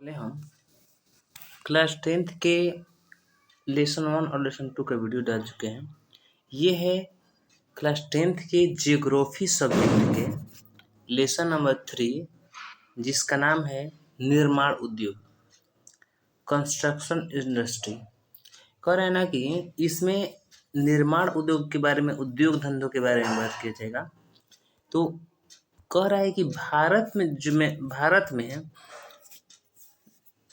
पहले हम class 10th के लेसन 1 और लेसन 2 का वीडियो डाल चुके हैं। ये है क्लास 10th के जियोग्राफी सब्जेक्ट के लेसन नंबर 3, जिसका नाम है निर्माण उद्योग, कंस्ट्रक्शन इंडस्ट्री। कह रहे हैं ना कि इसमें निर्माण उद्योग के बारे में, उद्योग धंधों के बारे में बात किया जाएगा। तो कह रहा है कि भारत में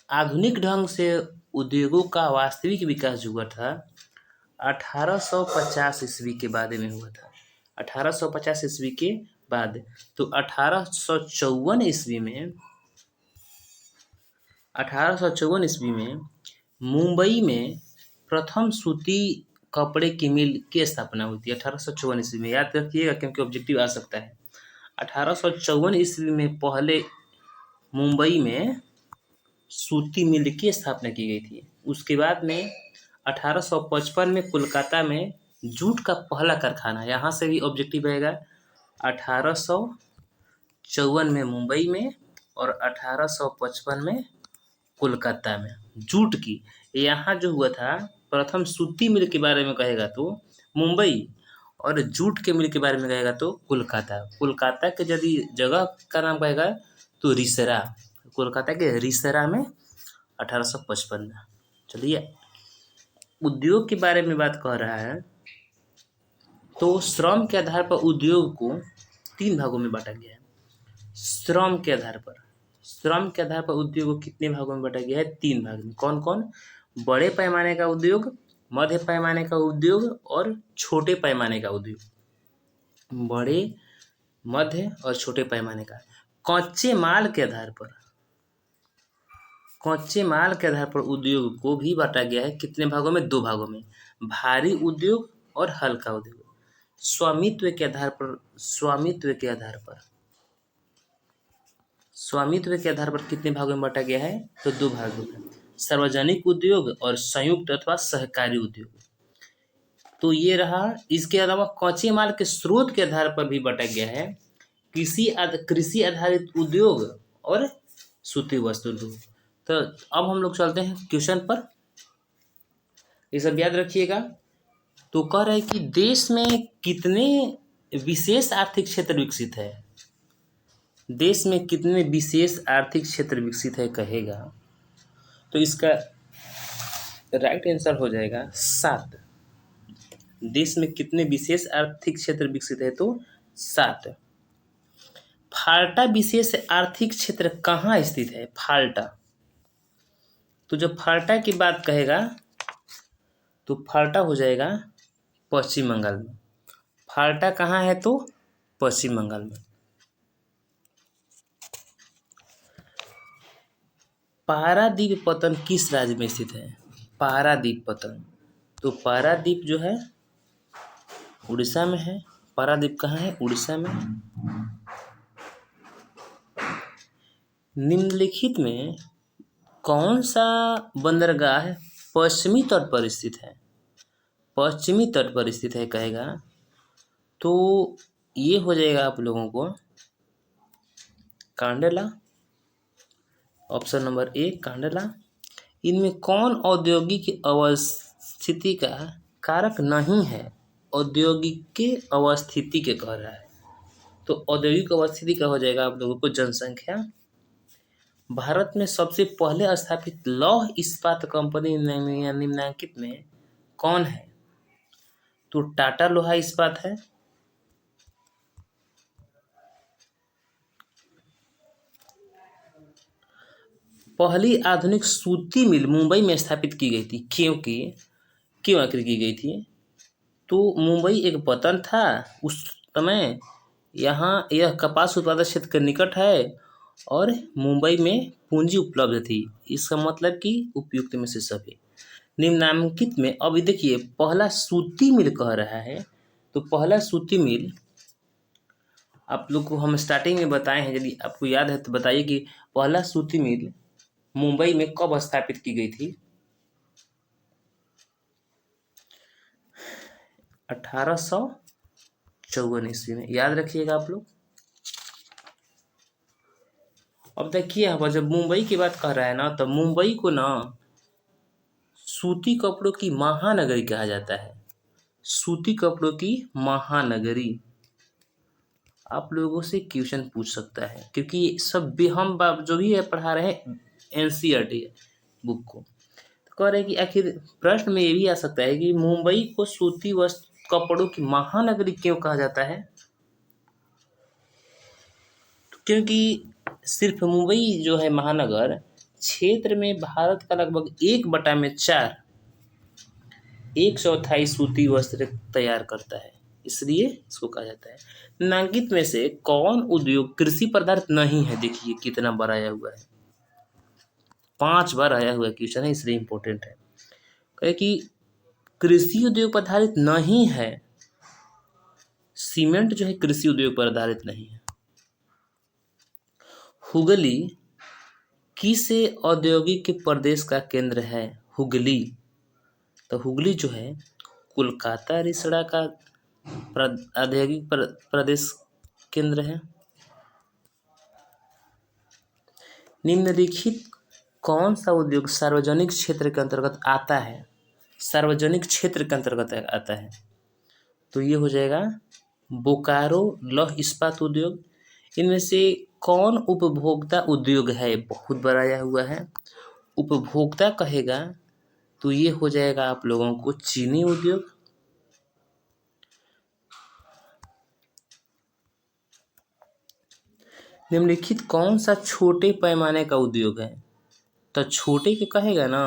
आधुनिक ढंग से उद्योगों का वास्तविक विकास हुआ था 1850 ईस्वी के बाद में हुआ था। 1850 ईस्वी के बाद तो 1854 ईस्वी में मुंबई में प्रथम सूती कपड़े की मिल की स्थापना हुई थी। 1854 ईस्वी में, याद रखिएगा क्योंकि ऑब्जेक्टिव आ सकता है। 1854 ईस्वी में पहले मुंबई में सूती मिल की स्थापना की गई थी। उसके बाद में 1855 में कोलकाता में जूट का पहला कारखाना, यहाँ से भी ऑब्जेक्टिव रहेगा। 1854 में मुंबई में और 1855 में कोलकाता में जूट की, यहाँ जो हुआ था प्रथम सूती मिल के बारे में कहेगा तो मुंबई, और जूट के मिल के बारे में कहेगा तो कोलकाता। कोलकाता के यदि जगह का नाम कहेगा तो रिसरा, कोलकाता के रिसरा में 1855 में। चलिए, उद्योग के बारे में बात कर रहा है तो श्रम के आधार पर उद्योग को 3 भागों में बांटा गया है। श्रम के आधार पर उद्योग को कितने भागों में बांटा गया है? 3 भाग में। कौन कौन? बड़े पैमाने का उद्योग, मध्य पैमाने का उद्योग और छोटे पैमाने का उद्योग। बड़े, मध्य और छोटे पैमाने का। कच्चे माल के आधार पर उद्योग को भी बांटा गया है। कितने भागों में? 2 भागों में, भारी उद्योग और हल्का उद्योग। स्वामित्व के आधार पर कितने भागों में बांटा गया है? तो 2 भागों में, सार्वजनिक उद्योग और संयुक्त अथवा सहकारी उद्योग। तो ये रहा। इसके अलावा कच्चे माल के स्रोत के आधार पर भी बांटा गया है, कृषि आधारित उद्योग और सूती वस्त्र उद्योग। तो अब हम लोग चलते हैं क्वेश्चन पर, ये सब याद रखिएगा। तो कह रहे हैं कि देश में कितने विशेष आर्थिक क्षेत्र विकसित है? देश में कितने विशेष आर्थिक क्षेत्र विकसित है कहेगा तो इसका राइट आंसर हो जाएगा 7। देश में कितने विशेष आर्थिक क्षेत्र विकसित है? तो 7। फाल्टा विशेष आर्थिक क्षेत्र कहाँ स्थित है? फाल्टा, तो जब फाल्टा की बात कहेगा तो फाल्टा हो जाएगा पश्चिम बंगाल में। फाल्टा कहाँ है? तो पश्चिम बंगाल में। पारादीप पतन किस राज्य में स्थित है? पारादीप पतन, तो पारादीप जो है उड़ीसा में है। पारादीप कहाँ है? उड़ीसा में। निम्नलिखित में कौन सा बंदरगाह पश्चिमी तट पर स्थित है? पश्चिमी तट पर स्थित है कहेगा तो ये हो जाएगा आप लोगों को Kandla, option number A Kandla. इनमें कौन औद्योगिक अवस्थिति का कारक नहीं है? औद्योगिक के अवस्थिति के कह रहा है, तो औद्योगिक अवस्थिति का हो जाएगा आप लोगों को जनसंख्या। भारत में सबसे पहले स्थापित लौह इस्पात कंपनी निम्नलिखित में कौन है? तो टाटा लोहा इस्पात है। पहली आधुनिक सूती मिल मुंबई में स्थापित की गई थी। क्यों आखिर की गई थी? तो मुंबई एक वतन था उस समय, यहाँ यह कपास उत्पादक क्षेत्र के निकट है और मुंबई में पूंजी उपलब्ध थी। इसका मतलब कि उपयुक्त में से सभी। निम्नलिखित में अभी देखिए, पहला सूती मिल कह रहा है तो पहला सूती मिल आप लोग को हम स्टार्टिंग में बताए हैं, यदि आपको याद है तो बताइए कि पहला सूती मिल मुंबई में कब स्थापित की गई थी? 1854 ईस्वी में। याद रखिएगा आप लोग। अब देखिए यहाँ पर जब मुंबई की बात कर रहा है ना, तो मुंबई को ना सूती कपड़ों की महानगरी कहा जाता है। सूती कपड़ों की महानगरी आप लोगों से क्वेश्चन पूछ सकता है, क्योंकि सब भी हम जो भी है पढ़ा रहे हैं एनसीईआरटी बुक को। तो कह रहे हैं कि आखिर प्रश्न में ये भी आ सकता है कि मुंबई को सूती वस्त्र कपड़ों की महानगरी क्यों कहा जाता है। क्योंकि सिर्फ मुंबई जो है महानगर क्षेत्र में भारत का लगभग 1/4 1/4 सूती वस्त्र तैयार करता है, इसलिए इसको कहा जाता है। निम्नलिखित में से कौन उद्योग कृषि पदार्थ नहीं है। देखिए कितना बार आया हुआ है, 5 बार आया हुआ क्वेश्चन है, इसलिए इंपॉर्टेंट है। कहे कि कृषि उद्योग पर आधारित नहीं है, सीमेंट जो है कृषि उद्योग पर आधारित नहीं है। हुगली किस औद्योगिक प्रदेश का केंद्र है। हुगली, तो हुगली जो है कोलकाता रिसड़ा का औद्योगिक प्रदेश केंद्र है। निम्नलिखित कौन सा उद्योग सार्वजनिक क्षेत्र के अंतर्गत आता है। सार्वजनिक क्षेत्र के अंतर्गत आता है, तो ये हो जाएगा बोकारो लौह इस्पात उद्योग। इनमें से कौन उपभोक्ता उद्योग है, बहुत बार आया हुआ है। उपभोक्ता कहेगा तो ये हो जाएगा आप लोगों को चीनी उद्योग। निम्नलिखित कौन सा छोटे पैमाने का उद्योग है, तो छोटे के कहेगा ना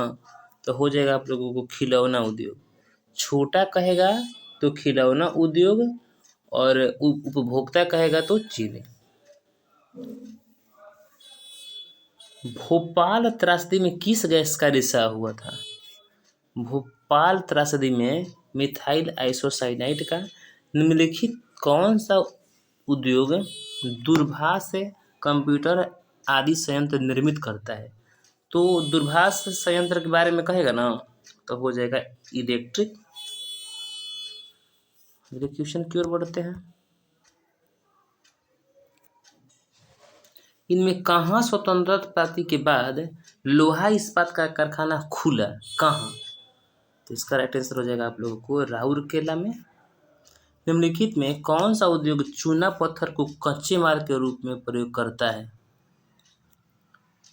तो हो जाएगा आप लोगों को खिलौना उद्योग। छोटा कहेगा तो खिलौना उद्योग, और उपभोक्ता कहेगा तो चीनी। भोपाल त्रासदी में किस गैस का रिसाव हुआ था। भोपाल त्रासदी में मिथाइल आइसोसाइनाइड का। निम्नलिखित कौन सा उद्योग दूरभाष कंप्यूटर आदि संयंत्र निर्मित करता है। तो दूरभाष संयंत्र के बारे में कहेगा ना तो हो जाएगा इलेक्ट्रिक। क्वेश्चन की ओर बढ़ते हैं। इनमें कहाँ स्वतंत्रता प्राप्ति के बाद लोहा इस्पात का कारखाना खुला, कहाँ। तो इसका राइट आंसर हो जाएगा आप लोगों को राउरकेला में। निम्नलिखित में कौन सा उद्योग चूना पत्थर को कच्चे माल के रूप में प्रयोग करता है।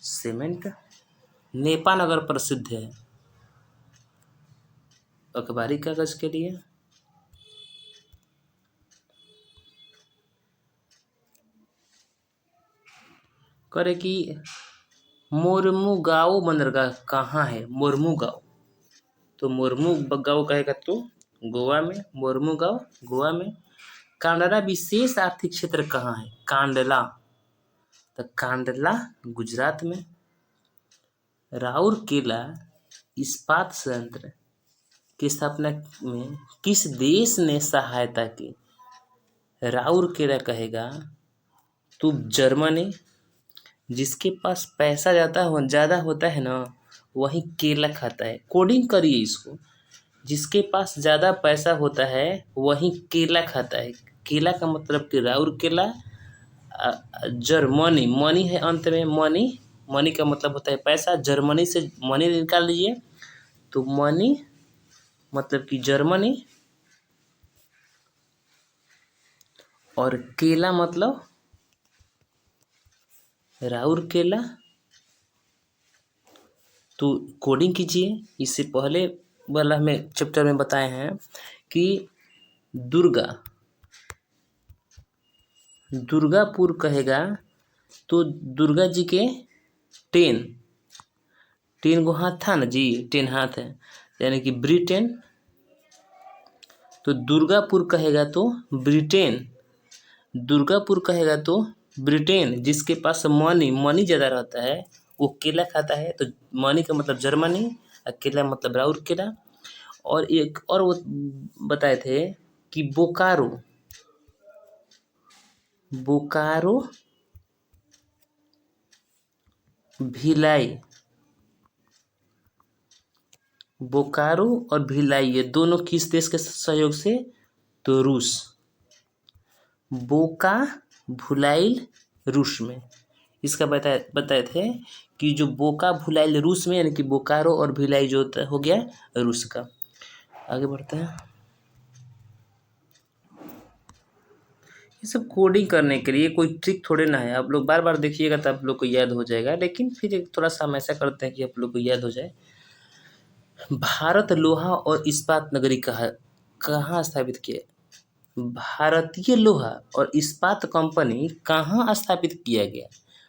सीमेंट। नेपानगर प्रसिद्ध है अखबारी कागज के लिए। करे कि मोरमुगांव बंदरगाह कहाँ है। मोरमुगांव, तो मोरमुगांव कहेगा तो गोवा में। मोरमुगांव गोवा में। कांडला विशेष आर्थिक क्षेत्र कहाँ है। कांडला, तो कांडला गुजरात में। राउरकेला इस्पात संयंत्र की स्थापना में किस देश ने सहायता की। राउरकेला कहेगा तो जर्मनी। जिसके पास पैसा ज़्यादा होता है ना वही केला खाता है। कोडिंग करिए इसको, जिसके पास ज़्यादा पैसा होता है वही केला खाता है। केला का मतलब कि राउरकेला। जर्मनी, मनी है अंत में, मनी। मनी का मतलब होता है पैसा। जर्मनी से मनी निकाल लीजिए तो मनी मतलब कि जर्मनी, और केला मतलब राउरकेला। तो कोडिंग कीजिए। इससे पहले वाला हमें चैप्टर में बताए हैं कि दुर्गापुर कहेगा तो दुर्गा जी के 10 गो हाथ था ना जी, 10 हाथ है, यानी कि ब्रिटेन। तो दुर्गापुर कहेगा तो ब्रिटेन। दुर्गापुर कहेगा तो ब्रिटेन। जिसके पास मनी ज़्यादा रहता है वो केला खाता है, तो मनी का मतलब जर्मनी, केला मतलब राउरकेला। और एक और वो बताए थे कि बोकारो भिलाई। बोकारो और भिलाई ये दोनों किस देश के सहयोग से, तो रूस। बोका भुलाइल रूस में। इसका बताए थे कि जो बोका भुलाइल रूस में, यानी कि बोकारो और भिलाई जो हो गया रूस का। आगे बढ़ते हैं। ये सब कोडिंग करने के लिए कोई ट्रिक थोड़े ना है, आप लोग बार बार देखिएगा तो आप लोग को याद हो जाएगा, लेकिन फिर एक थोड़ा सा हम ऐसा करते हैं कि आप लोग को याद हो जाए। भारत लोहा और इस्पात नगरी कहाँ स्थापित किया? भारतीय लोहा और इस्पात कंपनी कहाँ स्थापित किया गया?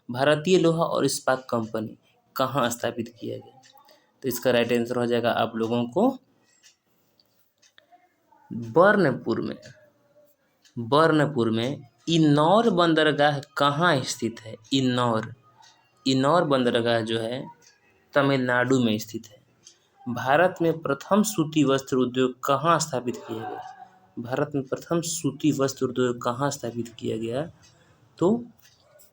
भारतीय लोहा और इस्पात कंपनी कहाँ स्थापित किया गया? तो इसका राइट आंसर हो जाएगा आप लोगों को बर्नपुर में। बर्नपुर में। इन्नौर बंदरगाह कहाँ स्थित है? इन्नौर बंदरगाह जो है तमिलनाडु में स्थित है। भारत में प्रथम सूती वस्त्र उद्योग कहाँ स्थापित किया गया? भारत में प्रथम सूती वस्त्र उद्योग कहाँ स्थापित किया गया? तो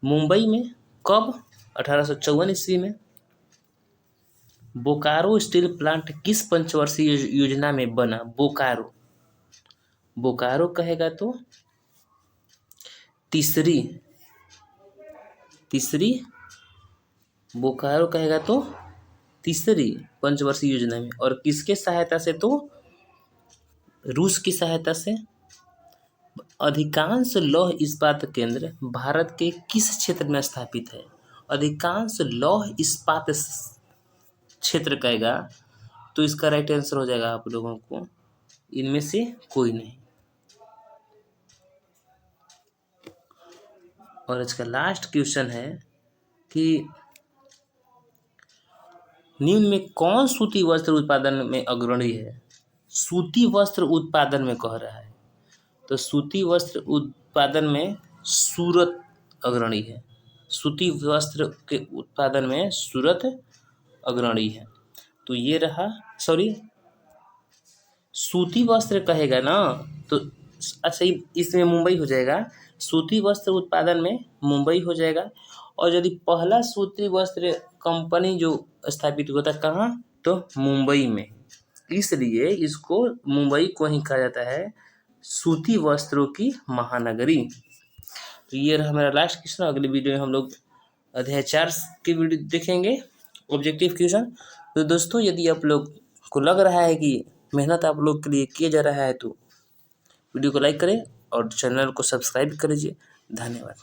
मुंबई में। कब? 1854 ईस्वी में। बोकारो स्टील प्लांट किस पंचवर्षीय योजना में बना? बोकारो कहेगा तो तीसरी बोकारो कहेगा तो तीसरी पंचवर्षीय योजना में। और किसके सहायता से? तो रूस की सहायता से। अधिकांश लौह इस्पात केंद्र भारत के किस क्षेत्र में स्थापित है? अधिकांश लौह इस्पात क्षेत्र कहेगा तो इसका राइट आंसर हो जाएगा आप लोगों को इनमें से कोई नहीं। और इसका लास्ट क्वेश्चन है कि निम्न में कौन सूती वस्त्र उत्पादन में अग्रणी है? सूती वस्त्र उत्पादन में कह रहा है, तो सूती वस्त्र उत्पादन में सूरत अग्रणी है। सूती वस्त्र के उत्पादन में सूरत अग्रणी है। तो ये रहा, सॉरी सूती वस्त्र कहेगा ना तो अच्छा इसमें मुंबई हो जाएगा। सूती वस्त्र उत्पादन में मुंबई हो जाएगा। और यदि पहला सूती वस्त्र कंपनी जो स्थापित होता कहाँ? तो मुंबई में। इसलिए इसको मुंबई को ही कहा जाता है सूती वस्त्रों की महानगरी। तो ये रहा हमारा लास्ट क्वेश्चन। अगली वीडियो में हम लोग अध्याय 4 की वीडियो देखेंगे, ऑब्जेक्टिव क्वेश्चन। तो दोस्तों यदि आप लोग को लग रहा है कि मेहनत आप लोग के लिए किया जा रहा है तो वीडियो को लाइक करें और चैनल को सब्सक्राइब कर लीजिए। धन्यवाद।